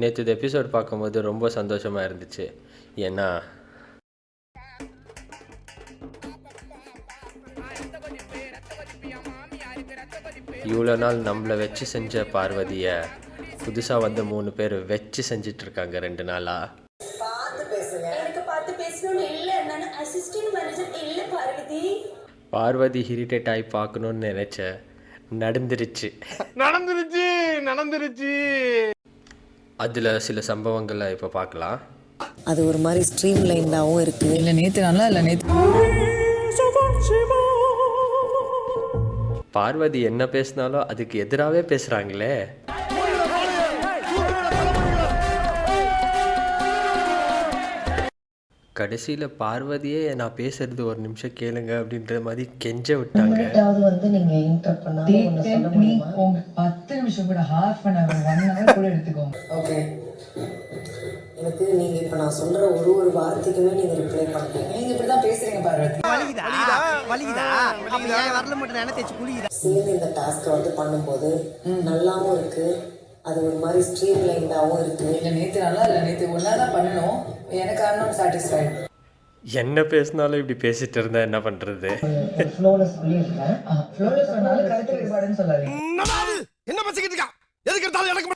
நேற்று இந்த எபிசோட் பார்க்கும்போது ரொம்ப சந்தோஷமாக இருந்துச்சு. ஏன்னா இவ்வளோ நாள் நம்மளை வச்சு செஞ்ச பார்வதியை புதுசாக வந்து 3 பேர் வச்சு செஞ்சிட்ருக்காங்க 2 நாளாக. பார்வதி இரிட்டேட் ஆகி பார்க்கணுன்னு நினச்சேன், நடந்துருச்சு. அதில் சில சம்பவங்களை இப்போ பார்க்கலாம். அது ஒரு மாதிரி ஸ்ட்ரீம் லைன்டாகவும் இருக்குது. இல்லை நேற்று நல்லா இல்லை நேற்று பார்வதி என்ன பேசினாலும் அதுக்கு எதிராகவே பேசுகிறாங்களே. கடைசியில் பார்வதியே நான் பேசுறது ஒரு நிமிஷம் கேளுங்க அப்படின்ற மாதிரி கெஞ்ச விட்டாங்க. வந்து நீங்கள் இன்டர் பண்ணாமல் 10 நிமிஷம் கூட half an hour 1 hour கூட எடுத்துக்கோங்க. ஓகே, எனக்கு நீங்கள் இப்போ நான் சொல்கிற ஒரு வார்த்தைக்குமே நீங்கள் ரிப்ளை பண்ணுறீங்க. நீங்கள் இப்படி தான் பேசுகிறீங்க பார்வதி. சேர்ந்து இந்த டாஸ்க்கை வந்து பண்ணும்போது நல்லாவும் இருக்குது, அது ஒரு மாதிரி ஸ்ட்ரீம் லைன்டாகவும் இருக்குது. இல்லை நேற்று நல்லா இல்லை நேற்று ஒன்றா தான் பண்ணணும். எனக்கு அன்னம் சாட்டிஸ்ஃபைடு. என்ன பேசினாலும் இப்படி பேசிட்டு இருந்தா என்ன பண்ணுறது? ஃப்ளோவில் சொல்லியிருக்கேன். ஃப்ளோவில் சொன்னாலும் கருத்து வேறுபாடுன்னு சொல்லாதீங்க. என்ன பேசிக்கிட்டு இருக்கா? எதுக்கு எடுத்தாலும் எனக்கு